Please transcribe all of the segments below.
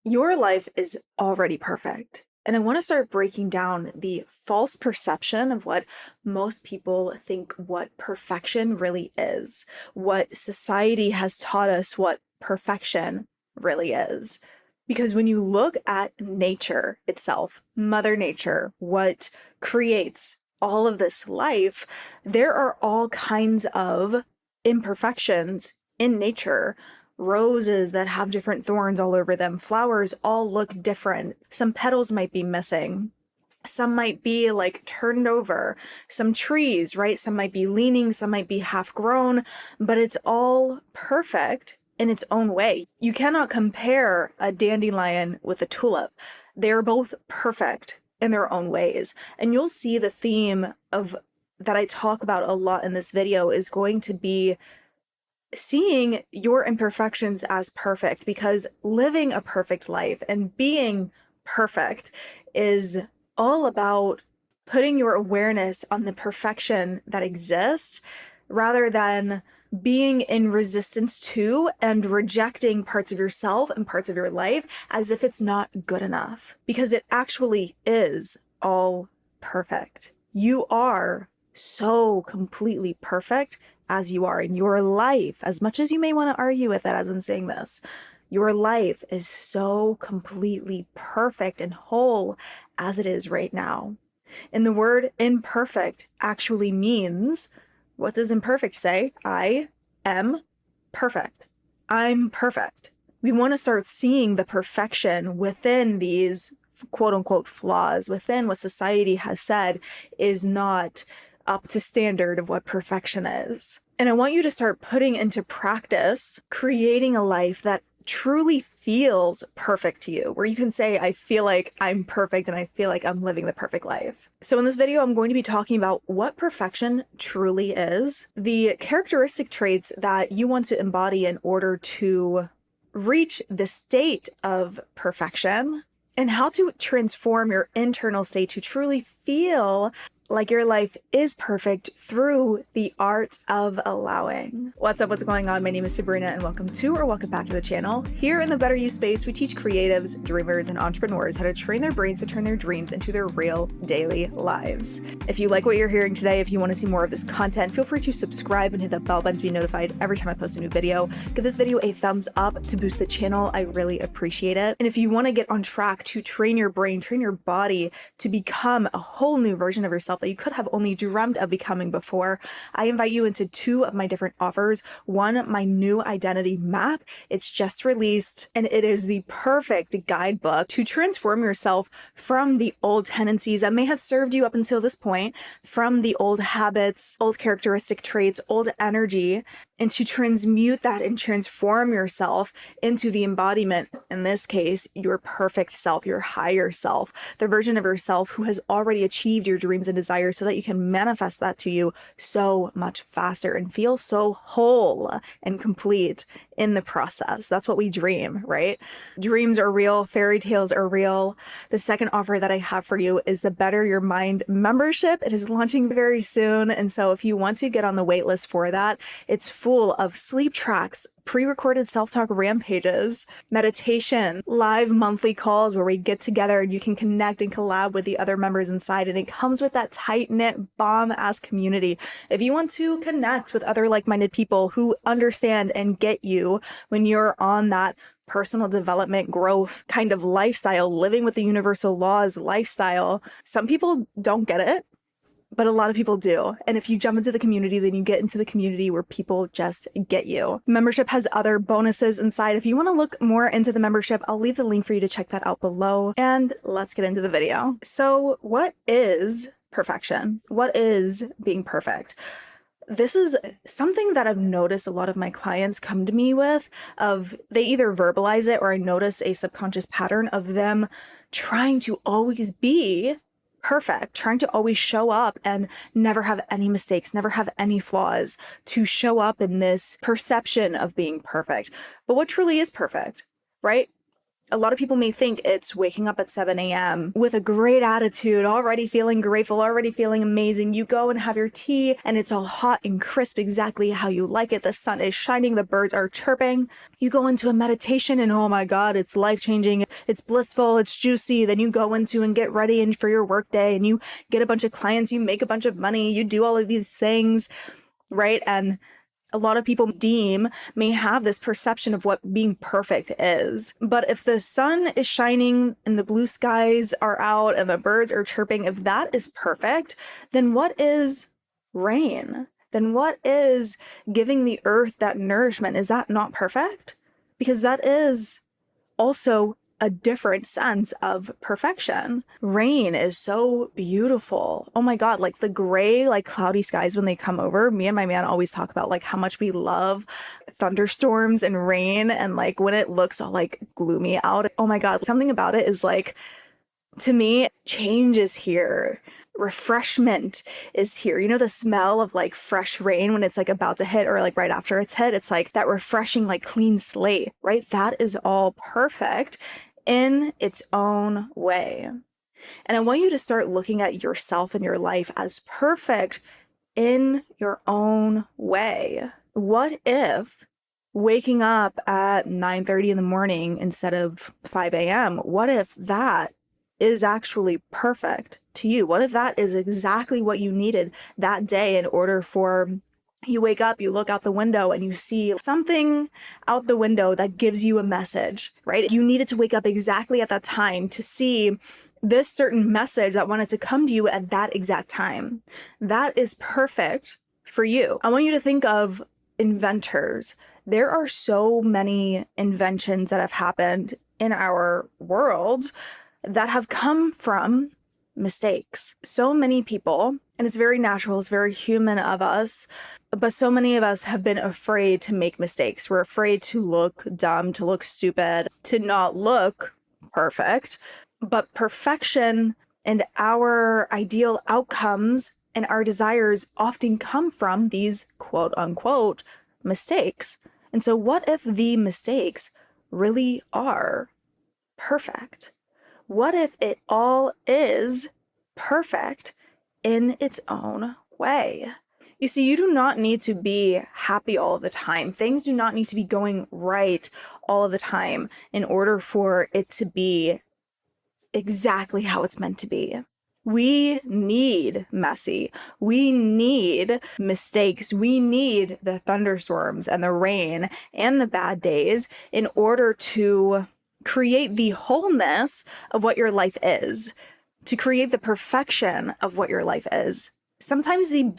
Your life is already perfect. And I want to start breaking down the false perception of what most people think what perfection really is, what society has taught us what perfection really is. Because when you look at nature itself, Mother Nature, what creates all of this life, there are all kinds of imperfections in nature. Roses that have different thorns all over them. Flowers all look different. Some petals might be missing. Some might be like turned over. Some trees, right? Some might be leaning, some might be half grown, but it's all perfect in its own way. You cannot compare a dandelion with a tulip. They're both perfect in their own ways. And you'll see the theme of that I talk about a lot in this video is going to be seeing your imperfections as perfect, because living a perfect life and being perfect is all about putting your awareness on the perfection that exists rather than being in resistance to and rejecting parts of yourself and parts of your life as if it's not good enough, because it actually is all perfect. You are so completely perfect as you are in your life. As much as you may want to argue with it as I'm saying this, your life is so completely perfect and whole as it is right now. And the word imperfect actually means, what does imperfect say? I am perfect. I'm perfect. We want to start seeing the perfection within these quote unquote flaws, within what society has said is not up to standard of what perfection is. And I want you to start putting into practice, creating a life that truly feels perfect to you, where you can say, I feel like I'm perfect and I feel like I'm living the perfect life. So in this video, I'm going to be talking about what perfection truly is, the characteristic traits that you want to embody in order to reach the state of perfection, and how to transform your internal state to truly feel like your life is perfect through the art of allowing. What's up? What's going on? My name is Sabrina and welcome back to the channel. Here in the Better You space, we teach creatives, dreamers, and entrepreneurs how to train their brains to turn their dreams into their real daily lives. If you like what you're hearing today, if you want to see more of this content, feel free to subscribe and hit that bell button to be notified every time I post a new video. Give this video a thumbs up to boost the channel. I really appreciate it. And if you want to get on track to train your brain, train your body to become a whole new version of yourself that you could have only dreamt of becoming before, I invite you into two of my different offers. One, my new identity map. It's just released and it is the perfect guidebook to transform yourself from the old tendencies that may have served you up until this point, from the old habits, old characteristic traits, old energy, and to transmute that and transform yourself into the embodiment, in this case, your perfect self, your higher self, the version of yourself who has already achieved your dreams and desires, so that you can manifest that to you so much faster and feel so whole and complete in the process. That's what we dream, right? Dreams are real. Fairy tales are real. The second offer that I have for you is the Better Your Mind membership. It is launching very soon. And so if you want to get on the wait list for that, it's full of sleep tracks, pre-recorded self-talk rampages, meditation, live monthly calls where we get together and you can connect and collab with the other members inside. And it comes with that tight-knit, bomb-ass community. If you want to connect with other like-minded people who understand and get you when you're on that personal development, growth kind of lifestyle, living with the universal laws lifestyle, some people don't get it, but a lot of people do. And if you jump into the community, then you get into the community where people just get you. Membership has other bonuses inside. If you want to look more into the membership, I'll leave the link for you to check that out below. And let's get into the video. So what is perfection? What is being perfect? This is something that I've noticed a lot of my clients come to me with, of they either verbalize it or I notice a subconscious pattern of them trying to always be perfect, trying to always show up and never have any mistakes, never have any flaws, to show up in this perception of being perfect. But what truly is perfect, right? A lot of people may think it's waking up at 7 a.m. with a great attitude, already feeling grateful, already feeling amazing. You go and have your tea and it's all hot and crisp, exactly how you like it. The sun is shining, the birds are chirping. You go into a meditation and oh my God, it's life-changing. It's blissful, it's juicy. Then you go into and get ready and for your work day and you get a bunch of clients, you make a bunch of money, you do all of these things, right? And a lot of people may have this perception of what being perfect is. But if the sun is shining and the blue skies are out and the birds are chirping, if that is perfect, then what is rain? Then what is giving the earth that nourishment? Is that not perfect? Because that is also a different sense of perfection. Rain is so beautiful. Oh my God, like the gray, like cloudy skies when they come over. Me and my man always talk about like how much we love thunderstorms and rain, and like when it looks all like gloomy out. Oh my God, something about it is like, to me, change is here. Refreshment is here. You know, the smell of like fresh rain when it's like about to hit or like right after it's hit, it's like that refreshing, like clean slate, right? That is all perfect in its own way. And I want you to start looking at yourself and your life as perfect in your own way. What if waking up at 9:30 in the morning instead of 5 a.m., what if that is actually perfect to you? What if that is exactly what you needed that day in order for you wake up, you look out the window and you see something out the window that gives you a message, right? You needed to wake up exactly at that time to see this certain message that wanted to come to you at that exact time. That is perfect for you. I want you to think of inventors. There are so many inventions that have happened in our world that have come from mistakes. So many people, and it's very natural, it's very human of us, but so many of us have been afraid to make mistakes. We're afraid to look dumb, to look stupid, to not look perfect. But perfection and our ideal outcomes and our desires often come from these quote unquote mistakes. And so what if the mistakes really are perfect? What if it all is perfect in its own way? You see, you do not need to be happy all of the time. Things do not need to be going right all of the time in order for it to be exactly how it's meant to be. We need messy. We need mistakes. We need the thunderstorms and the rain and the bad days in order to create the wholeness of what your life is, to create the perfection of what your life is. Sometimes the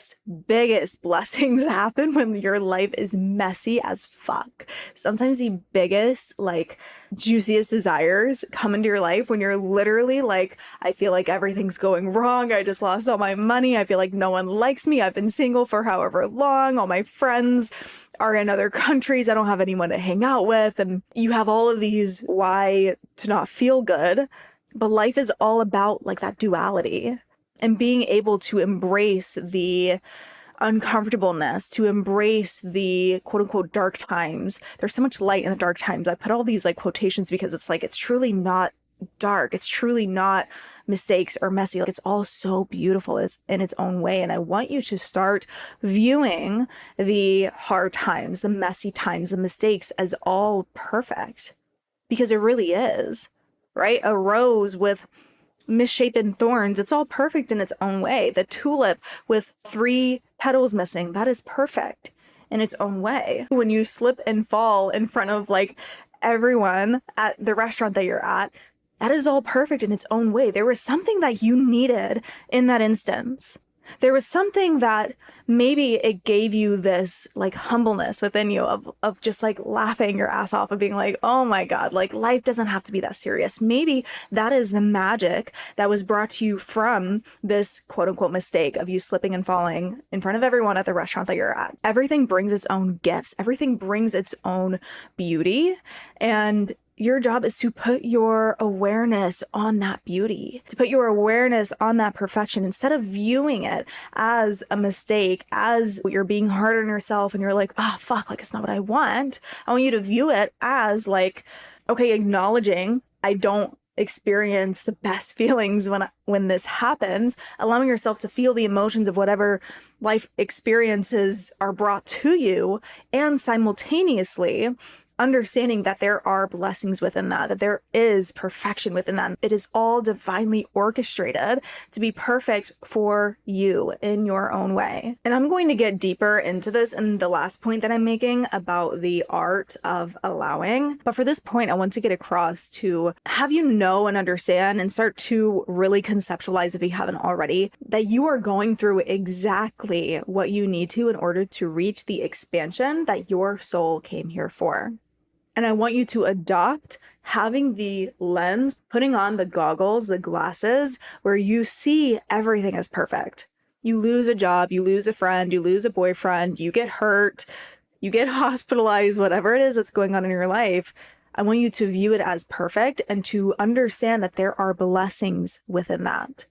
biggest blessings happen when your life is messy as fuck. Sometimes the biggest, like, juiciest desires come into your life when you're literally like, I feel like everything's going wrong. I just lost all my money. I feel like no one likes me. I've been single for however long. All my friends are in other countries. I don't have anyone to hang out with. And you have all of these why to not feel good. But life is all about like that duality. And being able to embrace the uncomfortableness, to embrace the quote unquote dark times. There's so much light in the dark times. I put all these like quotations because it's like, it's truly not dark. It's truly not mistakes or messy. Like, it's all so beautiful in its own way. And I want you to start viewing the hard times, the messy times, the mistakes as all perfect, because it really is, right? A rose with misshapen thorns, it's all perfect in its own way. The tulip with 3 petals missing, that is perfect in its own way. When you slip and fall in front of like everyone at the restaurant that you're at, that is all perfect in its own way. There was something that you needed in that instance. There was something that maybe it gave you this like humbleness within you of just like laughing your ass off, of being like, oh my God, like life doesn't have to be that serious. Maybe that is the magic that was brought to you from this quote unquote mistake of you slipping and falling in front of everyone at the restaurant that you're at. Everything brings its own gifts. Everything brings its own beauty. And your job is to put your awareness on that beauty, to put your awareness on that perfection, instead of viewing it as a mistake, as you're being hard on yourself and you're like, oh, fuck, like it's not what I want. I want you to view it as like, Okay, acknowledging I don't experience the best feelings when this happens, allowing yourself to feel the emotions of whatever life experiences are brought to you, and simultaneously understanding that there are blessings within that, that there is perfection within that. It is all divinely orchestrated to be perfect for you in your own way. And I'm going to get deeper into this in the last point that I'm making about the art of allowing. But for this point, I want to get across to have you know and understand and start to really conceptualize, if you haven't already, that you are going through exactly what you need to in order to reach the expansion that your soul came here for. And I want you to adopt having the lens, putting on the goggles, the glasses, where you see everything as perfect. You lose a job, you lose a friend, you lose a boyfriend, you get hurt, you get hospitalized, whatever it is that's going on in your life. I want you to view it as perfect and to understand that there are blessings within that.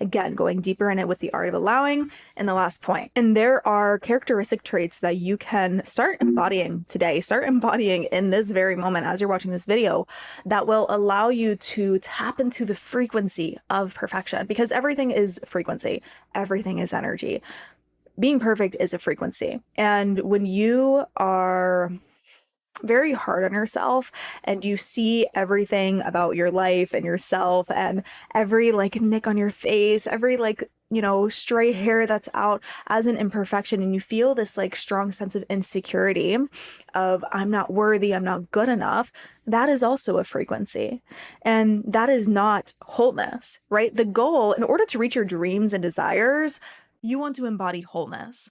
Again, going deeper in it with the art of allowing in the last point. And there are characteristic traits that you can start embodying today, start embodying in this very moment as you're watching this video, that will allow you to tap into the frequency of perfection, because everything is frequency. Everything is energy. Being perfect is a frequency. And when you are very hard on yourself and you see everything about your life and yourself and every like nick on your face, every like, stray hair that's out as an imperfection, and you feel this like strong sense of insecurity of I'm not worthy, I'm not good enough, that is also a frequency. And that is not wholeness, right? The goal, in order to reach your dreams and desires, you want to embody wholeness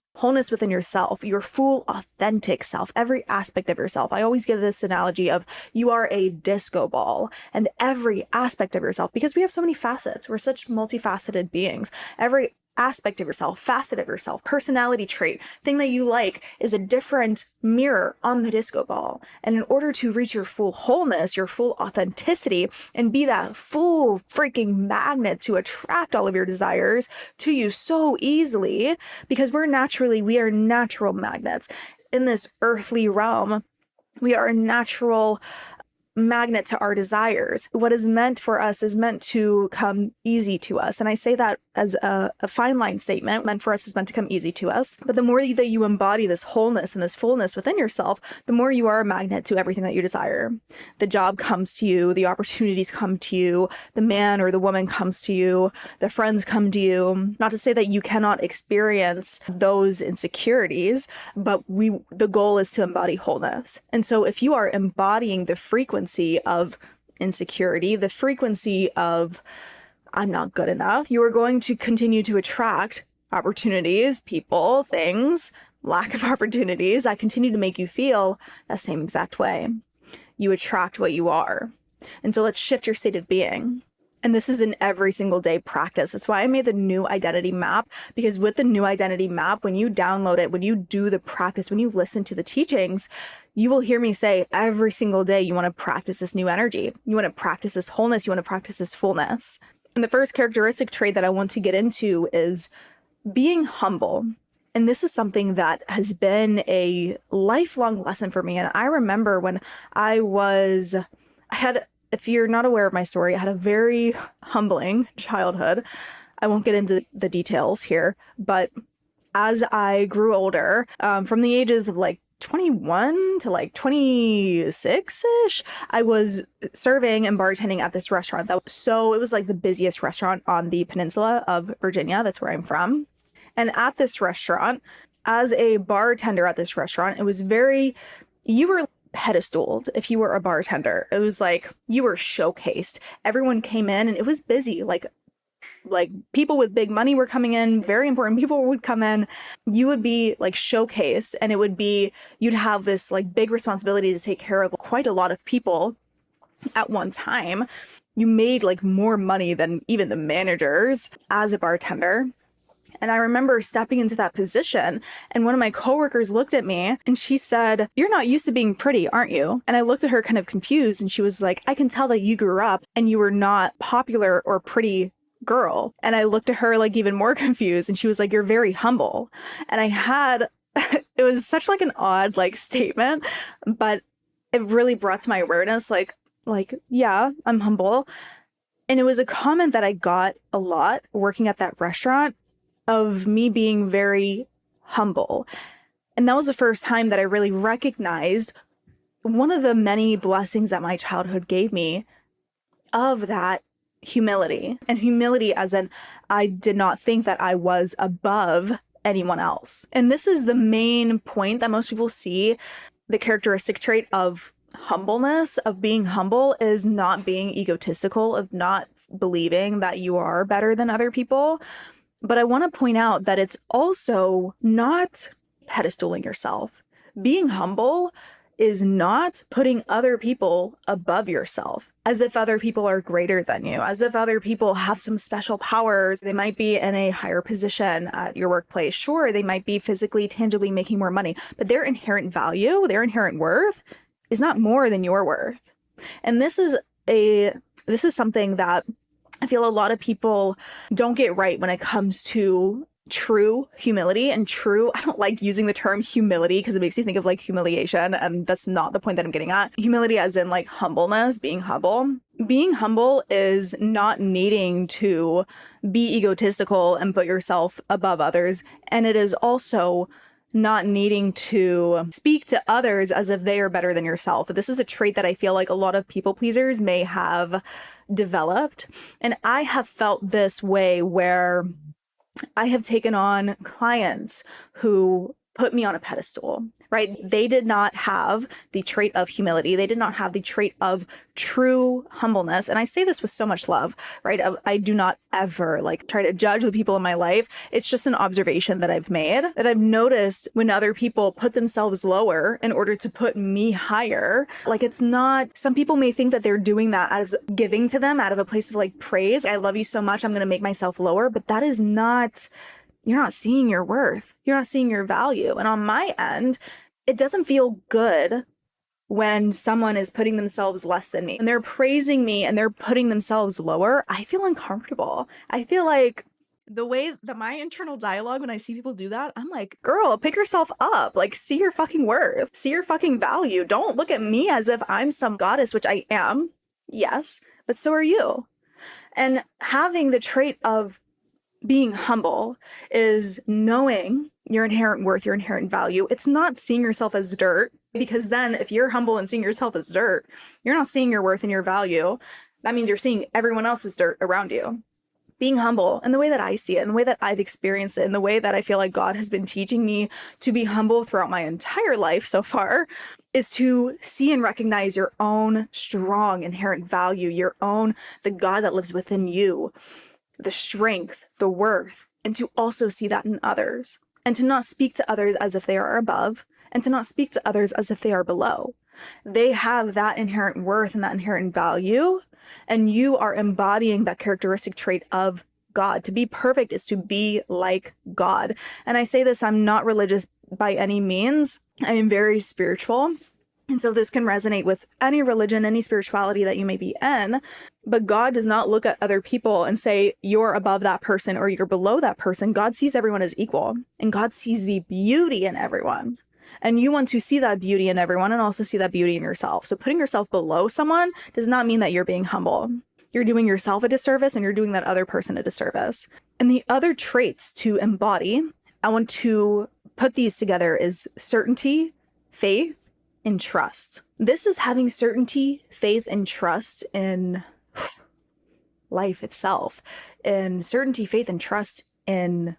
within yourself, your full, authentic self, every aspect of yourself. I always give this analogy of you are a disco ball, and every aspect of yourself, because we have so many facets, we're such multifaceted beings. Every aspect of yourself, facet of yourself, personality trait, thing that you like is a different mirror on the disco ball. And in order to reach your full wholeness, your full authenticity, and be that full freaking magnet to attract all of your desires to you so easily, because we are natural magnets in this earthly realm. We are a natural magnet to our desires. What is meant for us is meant to come easy to us. And I say that as a fine line statement. Meant for us is meant to come easy to us. But the more that you embody this wholeness and this fullness within yourself, the more you are a magnet to everything that you desire. The job comes to you, the opportunities come to you, the man or the woman comes to you, the friends come to you. Not to say that you cannot experience those insecurities, but the goal is to embody wholeness. And so if you are embodying the frequency of insecurity, the frequency of I'm not good enough, you are going to continue to attract opportunities, people, things, lack of opportunities that continue to make you feel that same exact way. You attract what you are. And so let's shift your state of being. And this is an every single day practice. That's why I made the new identity map, because with the new identity map, when you download it, when you do the practice, when you listen to the teachings, you will hear me say every single day, you want to practice this new energy. You want to practice this wholeness. You want to practice this fullness. And the first characteristic trait that I want to get into is being humble. And this is something that has been a lifelong lesson for me. And I remember when if you're not aware of my story, I had a very humbling childhood. I won't get into the details here, but as I grew older, from the ages of like 21 to like 26-ish, I was serving and bartending at this restaurant. It was like the busiest restaurant on the peninsula of Virginia. That's where I'm from. And at this restaurant, as a bartender at this restaurant, you were pedestaled if you were a bartender. It was like you were showcased. Everyone came in and it was busy. Like people with big money were coming in, very important people would come in. You would be like showcased, and you'd have this like big responsibility to take care of quite a lot of people at one time. You made like more money than even the managers as a bartender. And I remember stepping into that position, and one of my coworkers looked at me and she said, "You're not used to being pretty, aren't you?" And I looked at her kind of confused, and she was like, "I can tell that you grew up and you were not popular or pretty girl." And I looked at her like even more confused, and she was like, "You're very humble." And it was such like an odd like statement, but it really brought to my awareness like like, yeah, I'm humble. And it was a comment that I got a lot working at that restaurant of me being very humble. And that was the first time that I really recognized one of the many blessings that my childhood gave me of that humility. And humility as in, I did not think that I was above anyone else. And this is the main point that most people see. The characteristic trait of humbleness, of being humble, is not being egotistical, of not believing that you are better than other people. But I want to point out that it's also not pedestaling yourself. Being humble is not putting other people above yourself, as if other people are greater than you, as if other people have some special powers. They might be in a higher position at your workplace. Sure, they might be physically, tangibly making more money, but their inherent value, their inherent worth is not more than your worth. And this is something that I feel a lot of people don't get right when it comes to true humility and true, I don't like using the term humility because it makes me think of like humiliation, and that's not the point that I'm getting at. Humility as in like humbleness, being humble. Being humble is not needing to be egotistical and put yourself above others. And it is also not needing to speak to others as if they are better than yourself. This is a trait that I feel like a lot of people pleasers may have developed. And I have felt this way where I have taken on clients who put me on a pedestal, right? They did not have the trait of humility. They did not have the trait of true humbleness. And I say this with so much love, right? I do not ever like try to judge the people in my life. It's just an observation that I've made, that I've noticed when other people put themselves lower in order to put me higher. Like, it's not, some people may think that they're doing that as giving to them out of a place of like praise. I love you so much, I'm going to make myself lower. But that is not, you're not seeing your worth. You're not seeing your value. And on my end, it doesn't feel good when someone is putting themselves less than me and they're praising me and they're putting themselves lower. I feel uncomfortable. I feel like the way that my internal dialogue, when I see people do that, I'm like, girl, pick yourself up. Like, see your fucking worth, see your fucking value. Don't look at me as if I'm some goddess, which I am. Yes, but so are you. And having the trait of being humble is knowing your inherent worth, your inherent value. It's not seeing yourself as dirt, because then if you're humble and seeing yourself as dirt, you're not seeing your worth and your value. That means you're seeing everyone else's dirt around you. Being humble, and the way that I see it, and the way that I've experienced it, and the way that I feel like God has been teaching me to be humble throughout my entire life so far, is to see and recognize your own strong inherent value, the God that lives within you, the strength, the worth, and to also see that in others, and to not speak to others as if they are above, and to not speak to others as if they are below. They have that inherent worth and that inherent value, and you are embodying that characteristic trait of God. To be perfect is to be like God. And I say this, I'm not religious by any means. I am very spiritual. And so this can resonate with any religion, any spirituality that you may be in. But God does not look at other people and say, you're above that person or you're below that person. God sees everyone as equal, and God sees the beauty in everyone. And you want to see that beauty in everyone and also see that beauty in yourself. So putting yourself below someone does not mean that you're being humble. You're doing yourself a disservice, and you're doing that other person a disservice. And the other traits to embody, I want to put these together, is certainty, faith, and trust. This is having certainty, faith, and trust in life itself. And certainty, faith, and trust in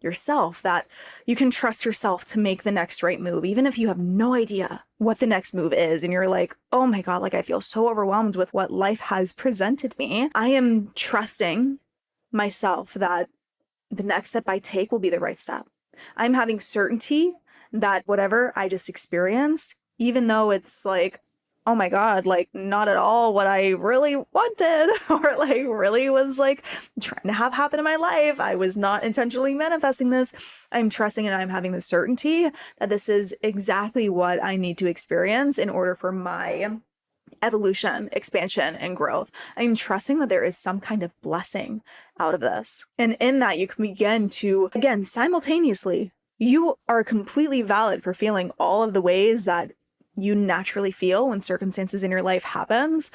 yourself, that you can trust yourself to make the next right move, even if you have no idea what the next move is. And you're like, oh my God, like I feel so overwhelmed with what life has presented me. I am trusting myself that the next step I take will be the right step. I'm having certainty that whatever I just experienced, even though it's like, oh my God, like not at all what I really wanted or like really was like trying to have happen in my life, I was not intentionally manifesting this. I'm trusting and I'm having the certainty that this is exactly what I need to experience in order for my evolution, expansion, and growth. I'm trusting that there is some kind of blessing out of this. And in that, you can begin to, again, simultaneously, you are completely valid for feeling all of the ways that you naturally feel when circumstances in your life happens.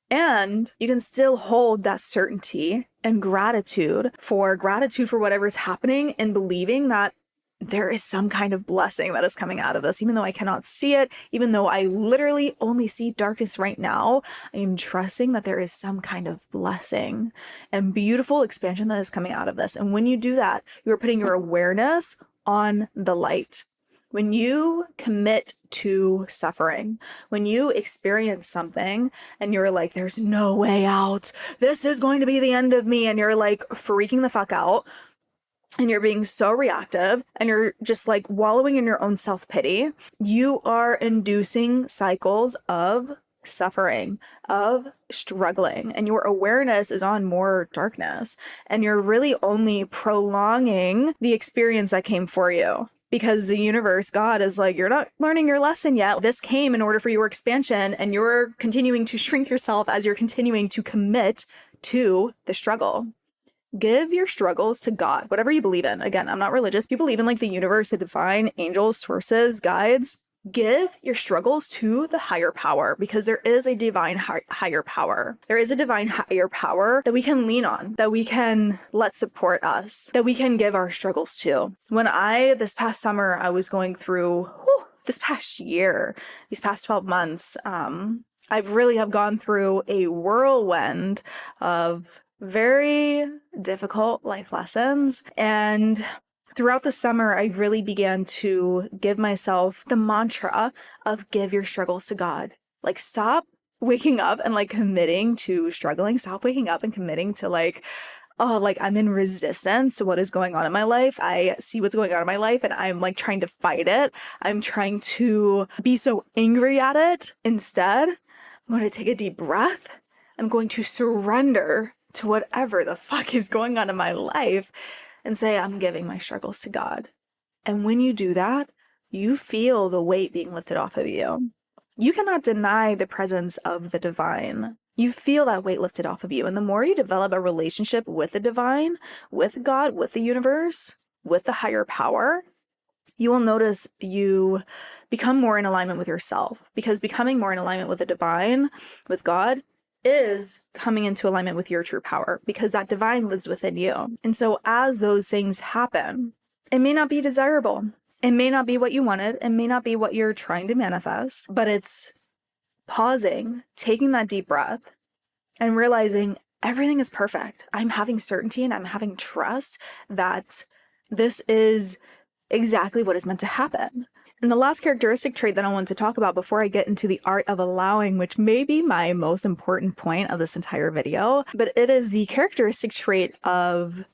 And you can still hold that certainty and gratitude for whatever's happening, and believing that there is some kind of blessing that is coming out of this. Even though I cannot see it, even though I literally only see darkness right now, I am trusting that there is some kind of blessing and beautiful expansion that is coming out of this. And when you do that, you are putting your awareness on the light. When you commit to suffering, when you experience something and you're like, there's no way out, this is going to be the end of me, and you're like freaking the fuck out, and you're being so reactive, and you're just like wallowing in your own self-pity, you are inducing cycles of suffering, of struggling, and your awareness is on more darkness, and you're really only prolonging the experience that came for you. Because the universe, God, is like, you're not learning your lesson yet. This came in order for your expansion, and you're continuing to shrink yourself as you're continuing to commit to the struggle. Give your struggles to God, whatever you believe in. Again, I'm not religious. You believe in like the universe, the divine, angels, sources, guides. Give your struggles to the higher power, because there is a divine higher power. There is a divine higher power that we can lean on, that we can let support us, that we can give our struggles to. This past summer, I was going through, this past year, these past 12 months, I really have gone through a whirlwind of very difficult life lessons. And throughout the summer, I really began to give myself the mantra of give your struggles to God. Like, stop waking up and like committing to struggling. Stop waking up and committing to like, oh, like I'm in resistance to what is going on in my life. I see what's going on in my life and I'm like trying to fight it. I'm trying to be so angry at it. Instead, I'm going to take a deep breath. I'm going to surrender to whatever the fuck is going on in my life and say, I'm giving my struggles to God. And when you do that, you feel the weight being lifted off of you. You cannot deny the presence of the divine. You feel that weight lifted off of you. And the more you develop a relationship with the divine, with God, with the universe, with the higher power, you will notice you become more in alignment with yourself. Because becoming more in alignment with the divine, with God, is coming into alignment with your true power, because that divine lives within you. And so as those things happen, it may not be desirable. It may not be what you wanted. It may not be what you're trying to manifest, but it's pausing, taking that deep breath and realizing everything is perfect. I'm having certainty and I'm having trust that this is exactly what is meant to happen. And the last characteristic trait that I want to talk about before I get into the art of allowing, which may be my most important point of this entire video, but it is the characteristic trait of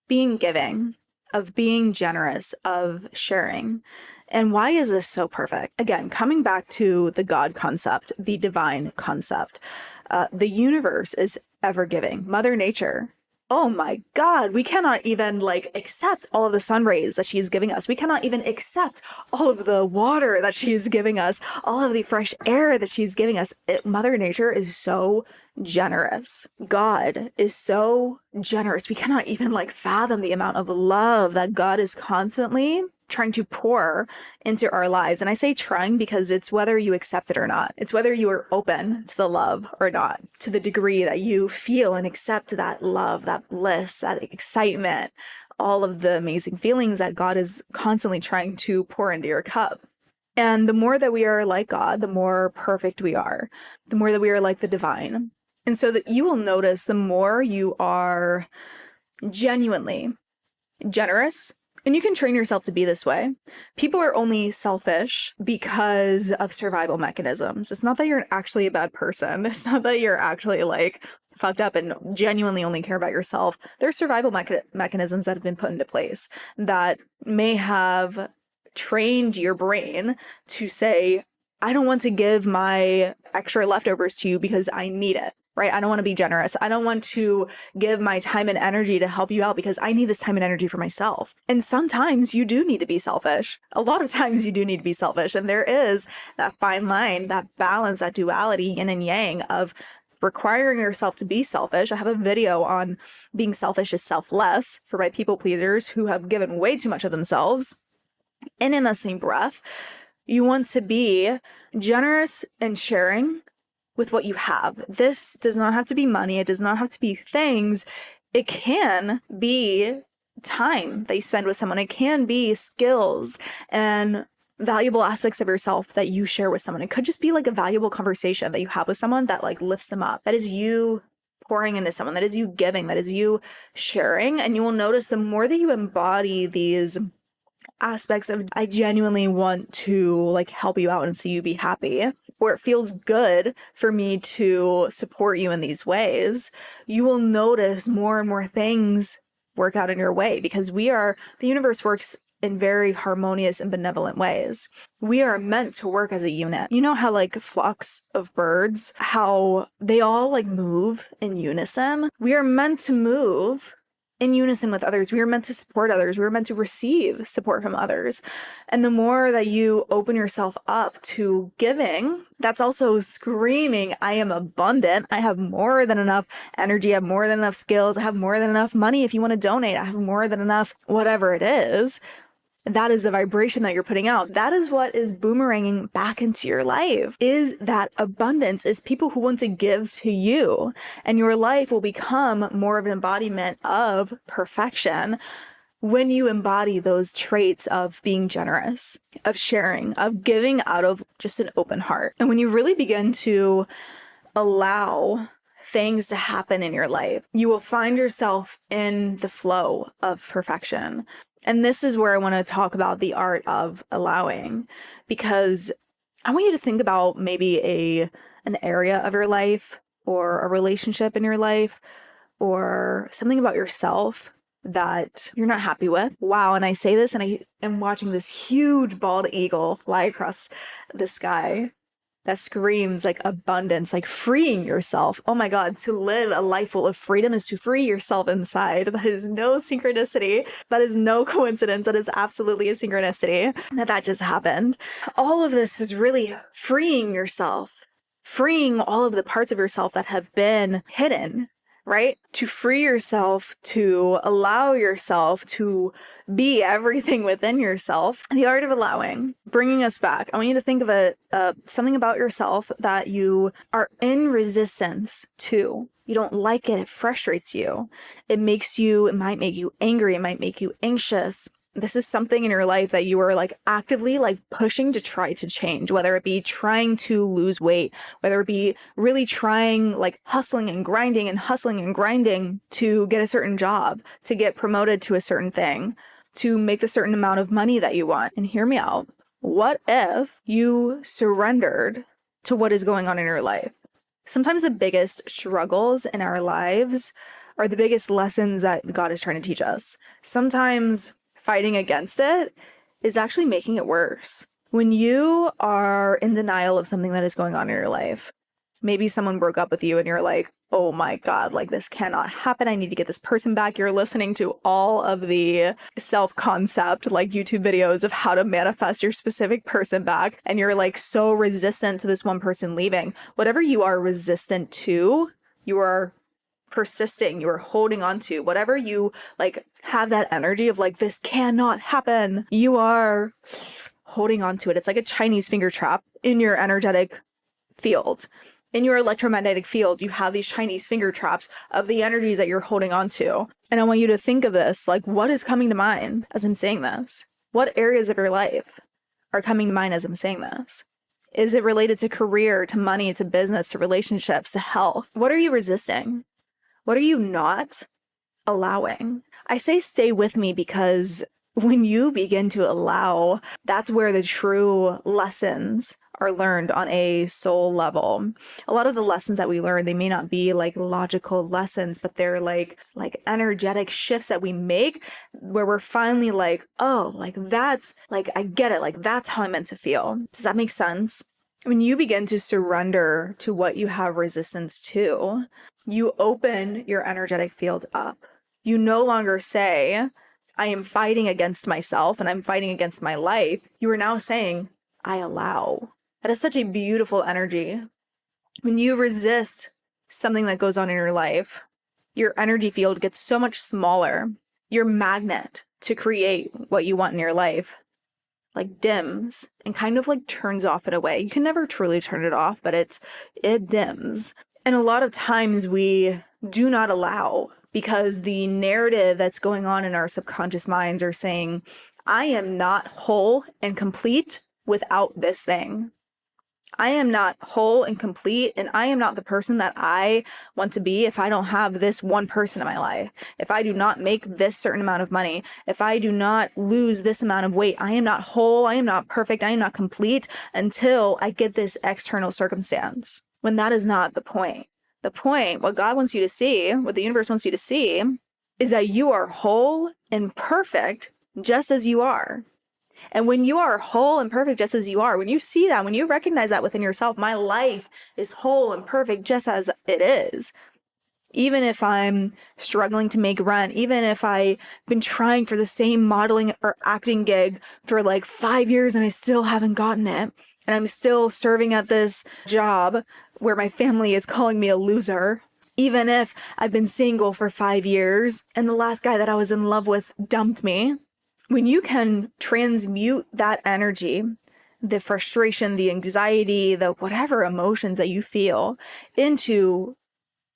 being giving, of being generous, of sharing. And why is this so perfect? Again, coming back to the God concept, the divine concept, the universe is ever giving. Mother Nature, oh my God, we cannot even like accept all of the sun rays that she is giving us. We cannot even accept all of the water that she is giving us, all of the fresh air that she's giving us. Mother Nature is so generous. God is so generous. We cannot even like fathom the amount of love that God is constantly trying to pour into our lives. And I say trying because it's whether you accept it or not. It's whether you are open to the love or not, to the degree that you feel and accept that love, that bliss, that excitement, all of the amazing feelings that God is constantly trying to pour into your cup. And the more that we are like God, the more perfect we are, the more that we are like the divine. And so that you will notice the more you are genuinely generous. And you can train yourself to be this way. People are only selfish because of survival mechanisms. It's not that you're actually a bad person. It's not that you're actually like fucked up and genuinely only care about yourself. There are survival mechanisms that have been put into place that may have trained your brain to say, I don't want to give my extra leftovers to you because I need it. Right? I don't want to be generous. I don't want to give my time and energy to help you out because I need this time and energy for myself. And sometimes you do need to be selfish. A lot of times you do need to be selfish. And there is that fine line, that balance, that duality, yin and yang of requiring yourself to be selfish. I have a video on being selfish is selfless for my people pleasers who have given way too much of themselves. And in the same breath, You want to be generous and sharing with what you have. This does not have to be money. It does not have to be things. It can be time that you spend with someone. It can be skills and valuable aspects of yourself that you share with someone. It could just be like a valuable conversation that you have with someone that like lifts them up. That is you pouring into someone. That is you giving. That is you sharing. And you will notice the more that you embody these aspects of, I genuinely want to like help you out and see you be happy, or it feels good for me to support you in these ways, you will notice more and more things work out in your way, because the universe works in very harmonious and benevolent ways. We are meant to work as a unit. You know how like flocks of birds, how they all like move in unison? We are meant to move in unison with others. We are meant to support others. We are meant to receive support from others. And the more that you open yourself up to giving, that's also screaming, I am abundant. I have more than enough energy. I have more than enough skills. I have more than enough money. If you want to donate, I have more than enough, whatever it is. That is the vibration that you're putting out. That is what is boomeranging back into your life, is that abundance, is people who want to give to you. And your life will become more of an embodiment of perfection when you embody those traits of being generous, of sharing, of giving out of just an open heart. And when you really begin to allow things to happen in your life, you will find yourself in the flow of perfection. And this is where I want to talk about the art of allowing, because I want you to think about maybe an area of your life, or a relationship in your life, or something about yourself that you're not happy with. Wow. And I say this and I am watching this huge bald eagle fly across the sky that screams like abundance, like freeing yourself. Oh my God, to live a life full of freedom is to free yourself inside. That is no synchronicity. That is no coincidence. That is absolutely a synchronicity that just happened. All of this is really freeing yourself, freeing all of the parts of yourself that have been hidden, right? To free yourself, to allow yourself to be everything within yourself. The art of allowing, bringing us back. I want you to think of something about yourself that you are in resistance to. You don't like it. It frustrates you. It might make you angry. It might make you anxious. This is something in your life that you are like actively like pushing to try to change, whether it be trying to lose weight, whether it be really trying, like hustling and grinding to get a certain job, to get promoted to a certain thing, to make the certain amount of money that you want. And hear me out. What if you surrendered to what is going on in your life? Sometimes the biggest struggles in our lives are the biggest lessons that God is trying to teach us. Sometimes fighting against it is actually making it worse. When you are in denial of something that is going on in your life, maybe someone broke up with you and you're like, oh my God, like this cannot happen. I need to get this person back. You're listening to all of the self-concept, like YouTube videos of how to manifest your specific person back. And you're like so resistant to this one person leaving. Whatever you are resistant to, you are persisting, you are holding on to, whatever you like have that energy of like, this cannot happen, you are holding on to it. It's like a Chinese finger trap in your energetic field. In your electromagnetic field, you have these Chinese finger traps of the energies that you're holding on to. And I want you to think of this, like what is coming to mind as I'm saying this? What areas of your life are coming to mind as I'm saying this? Is it related to career, to money, to business, to relationships, to health? What are you resisting? What are you not allowing? I say stay with me because when you begin to allow, that's where the true lessons are learned on a soul level. A lot of the lessons that we learn, they may not be like logical lessons, but they're like energetic shifts that we make where we're finally like, oh, like that's like, I get it. Like that's how I'm meant to feel. Does that make sense? When you begin to surrender to what you have resistance to, you open your energetic field up. You no longer say, I am fighting against myself and I'm fighting against my life. You are now saying, I allow. That is such a beautiful energy. When you resist something that goes on in your life, your energy field gets so much smaller. Your magnet to create what you want in your life like dims and kind of like turns off in a way. You can never truly turn it off, but it dims. And a lot of times we do not allow, because the narrative that's going on in our subconscious minds are saying, I am not whole and complete without this thing. I am not whole and complete, and I am not the person that I want to be if I don't have this one person in my life. If I do not make this certain amount of money, if I do not lose this amount of weight, I am not whole, I am not perfect, I am not complete until I get this external circumstance. When that is not the point. The point, what God wants you to see, what the universe wants you to see, is that you are whole and perfect just as you are. And when you are whole and perfect just as you are, when you see that, when you recognize that within yourself, my life is whole and perfect just as it is. Even if I'm struggling to make rent, even if I've been trying for the same modeling or acting gig for like 5 years and I still haven't gotten it, and I'm still serving at this job where my family is calling me a loser, even if I've been single for 5 years and the last guy that I was in love with dumped me, when you can transmute that energy, the frustration, the anxiety, the whatever emotions that you feel, into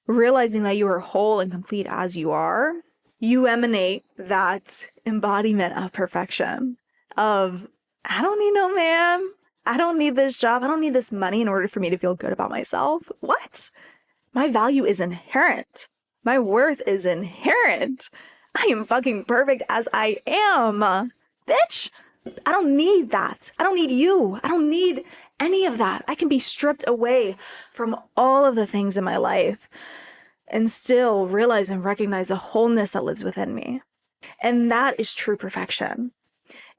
realizing that you are whole and complete as you are, you emanate that embodiment of perfection, of, I don't need no man. I don't need this job. I don't need this money in order for me to feel good about myself. What? My value is inherent. My worth is inherent. I am fucking perfect as I am. Bitch, I don't need that. I don't need you. I don't need any of that. I can be stripped away from all of the things in my life and still realize and recognize the wholeness that lives within me. And that is true perfection.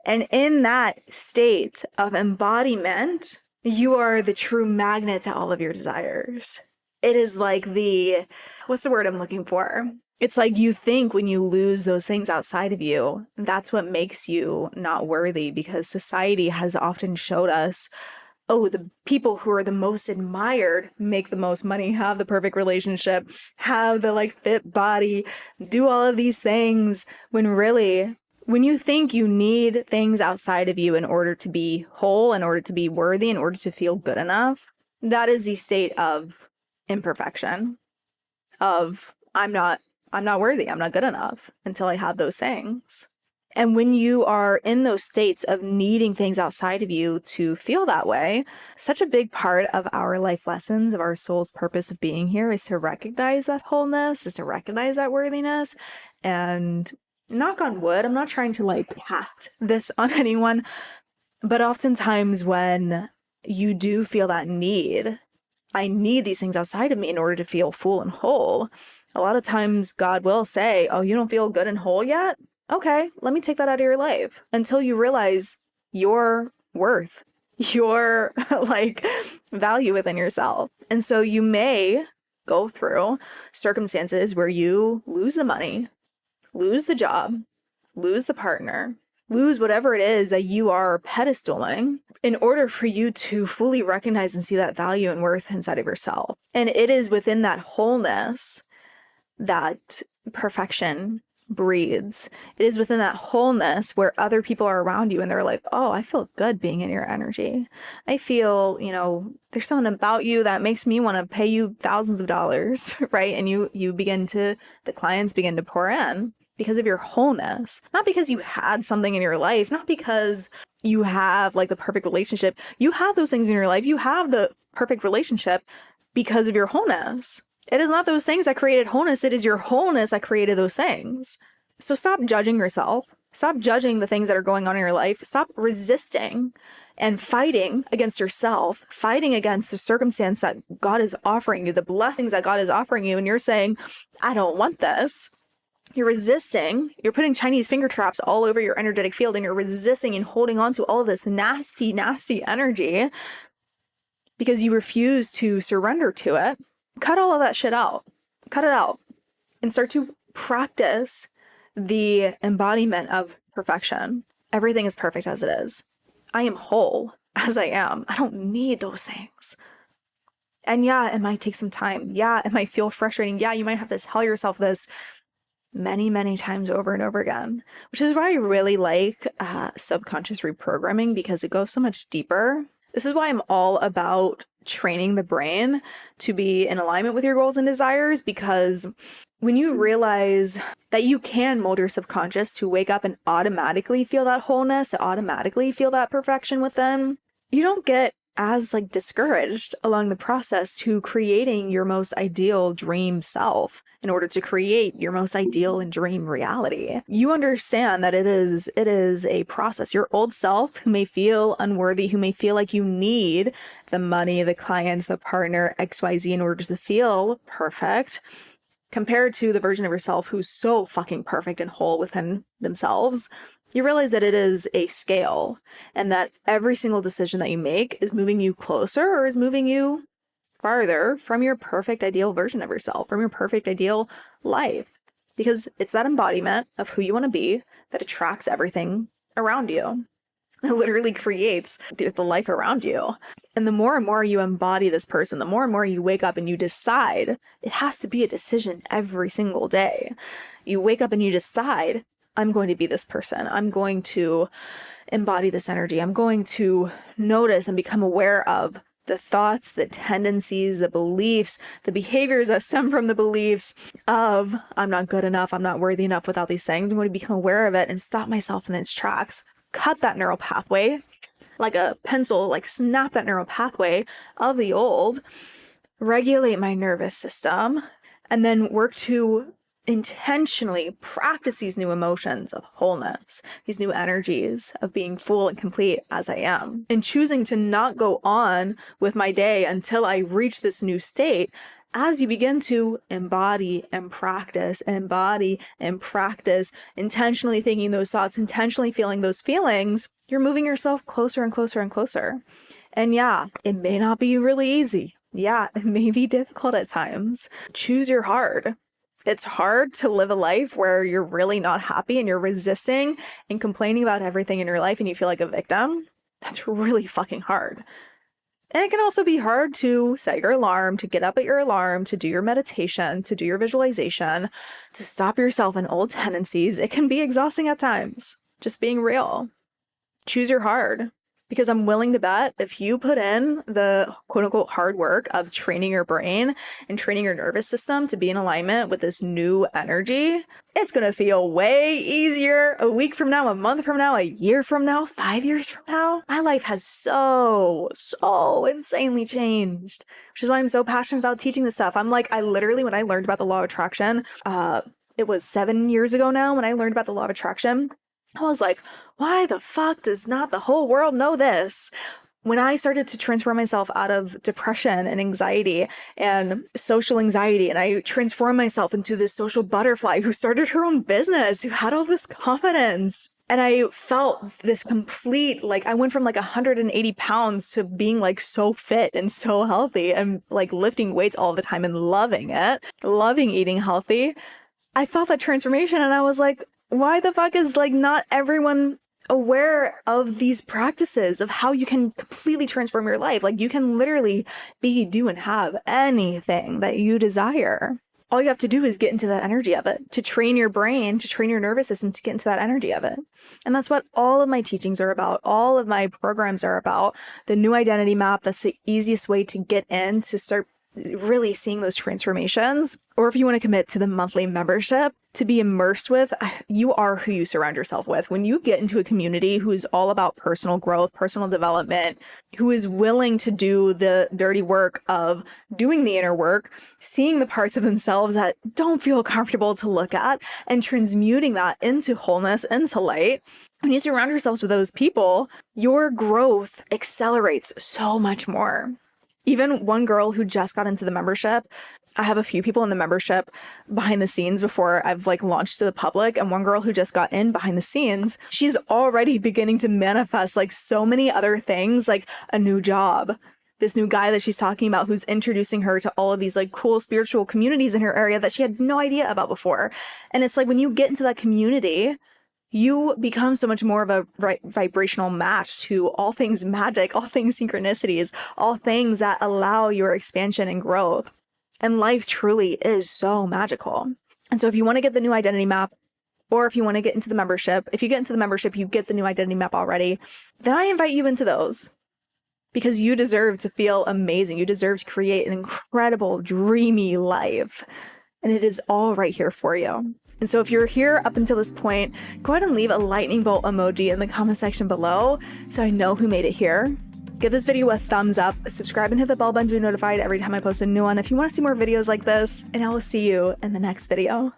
And in that state of embodiment, you are the true magnet to all of your desires. It is like what's the word I'm looking for? It's like you think when you lose those things outside of you, that's what makes you not worthy, because society has often showed us, oh, the people who are the most admired make the most money, have the perfect relationship, have the like fit body, do all of these things, when really, when you think you need things outside of you in order to be whole, in order to be worthy, in order to feel good enough, that is the state of imperfection, of I'm not worthy, I'm not good enough until I have those things. And when you are in those states of needing things outside of you to feel that way, such a big part of our life lessons, of our soul's purpose of being here, is to recognize that wholeness, is to recognize that worthiness. And knock on wood, I'm not trying to like cast this on anyone, but oftentimes when you do feel that need, I need these things outside of me in order to feel full and whole, a lot of times God will say, oh, you don't feel good and whole yet? Okay, let me take that out of your life until you realize your worth, your like value within yourself. And so you may go through circumstances where you lose the money, lose the job, lose the partner, lose whatever it is that you are pedestaling in order for you to fully recognize and see that value and worth inside of yourself. And it is within that wholeness that perfection breathes. It is within that wholeness where other people are around you and they're like, oh, I feel good being in your energy. I feel, there's something about you that makes me want to pay you thousands of dollars, right? And the clients begin to pour in because of your wholeness, not because you had something in your life, not because you have like the perfect relationship. You have those things in your life. You have the perfect relationship because of your wholeness. It is not those things that created wholeness. It is your wholeness that created those things. So stop judging yourself. Stop judging the things that are going on in your life. Stop resisting and fighting against yourself, fighting against the circumstance that God is offering you, the blessings that God is offering you. And you're saying, I don't want this. You're resisting. You're putting Chinese finger traps all over your energetic field, and you're resisting and holding on to all of this nasty, nasty energy because you refuse to surrender to it. Cut all of that shit out. Cut it out and start to practice the embodiment of perfection. Everything is perfect as it is. I am whole as I am. I don't need those things. And yeah, it might take some time. Yeah, it might feel frustrating. Yeah, you might have to tell yourself this many, many times over and over again, which is why I really like subconscious reprogramming, because it goes so much deeper. This is why I'm all about training the brain to be in alignment with your goals and desires, because when you realize that you can mold your subconscious to wake up and automatically feel that wholeness, to automatically feel that perfection within, you don't get as like discouraged along the process to creating your most ideal dream self in order to create your most ideal and dream reality. You understand that it is a process. Your old self, who may feel unworthy, who may feel like you need the money, the clients, the partner, XYZ in order to feel perfect, compared to the version of yourself who's so fucking perfect and whole within themselves, you realize that it is a scale, and that every single decision that you make is moving you closer or is moving you farther from your perfect ideal version of yourself, from your perfect ideal life. Because it's that embodiment of who you want to be that attracts everything around you. It literally creates the life around you. And the more and more you embody this person, the more and more you wake up and you decide, it has to be a decision every single day. You wake up and you decide, I'm going to be this person. I'm going to embody this energy. I'm going to notice and become aware of the thoughts, the tendencies, the beliefs, the behaviors that stem from the beliefs of I'm not good enough, I'm not worthy enough without these things. I'm going to become aware of it and stop myself in its tracks. Cut that neural pathway like a pencil, like snap that neural pathway of the old, regulate my nervous system, and then work to intentionally practice these new emotions of wholeness, these new energies of being full and complete as I am, and choosing to not go on with my day until I reach this new state. As you begin to embody and practice, intentionally thinking those thoughts, intentionally feeling those feelings, you're moving yourself closer and closer and closer. And yeah, it may not be really easy. Yeah, it may be difficult at times. Choose your hard. It's hard to live a life where you're really not happy and you're resisting and complaining about everything in your life and you feel like a victim. That's really fucking hard. And it can also be hard to set your alarm, to get up at your alarm, to do your meditation, to do your visualization, to stop yourself in old tendencies. It can be exhausting at times. Just being real. Choose your hard. Because I'm willing to bet if you put in the quote unquote hard work of training your brain and training your nervous system to be in alignment with this new energy, it's going to feel way easier a week from now, a month from now, a year from now, 5 years from now. My life has so insanely changed, which is why I'm so passionate about teaching this stuff. I'm like, I literally, when I learned about the law of attraction, it was 7 years ago now when I learned about the law of attraction, I was like, why the fuck does not the whole world know this? When I started to transform myself out of depression and anxiety and social anxiety, and I transformed myself into this social butterfly who started her own business, who had all this confidence. And I felt this complete, like I went from like 180 pounds to being like so fit and so healthy and like lifting weights all the time and loving it, loving eating healthy. I felt that transformation and I was like, why the fuck is like not everyone aware of these practices of how you can completely transform your life? Like you can literally be, do, and have anything that you desire. All you have to do is get into that energy of it, to train your brain, to train your nervous system to get into that energy of it. And that's what all of my teachings are about. All of my programs are about. The new identity map, that's the easiest way to get in, to start really seeing those transformations. Or if you want to commit to the monthly membership to be immersed with, you are who you surround yourself with. When you get into a community who's all about personal growth, personal development, who is willing to do the dirty work of doing the inner work, seeing the parts of themselves that don't feel comfortable to look at, and transmuting that into wholeness, into light. When you surround yourselves with those people, your growth accelerates so much more. Even one girl who just got into the membership, I have a few people in the membership behind the scenes before I've like launched to the public. And one girl who just got in behind the scenes, she's already beginning to manifest like so many other things, like a new job, this new guy that she's talking about who's introducing her to all of these like cool spiritual communities in her area that she had no idea about before. And it's like when you get into that community, you become so much more of a vibrational match to all things magic, all things synchronicities, all things that allow your expansion and growth. And life truly is so magical. And so if you want to get the new identity map, or if you want to get into the membership, if you get into the membership, you get the new identity map already, then I invite you into those because you deserve to feel amazing. You deserve to create an incredible, dreamy life. And it is all right here for you. And so if you're here up until this point, go ahead and leave a lightning bolt emoji in the comment section below so I know who made it here. Give this video a thumbs up, subscribe and hit the bell button to be notified every time I post a new one if you want to see more videos like this, and I will see you in the next video.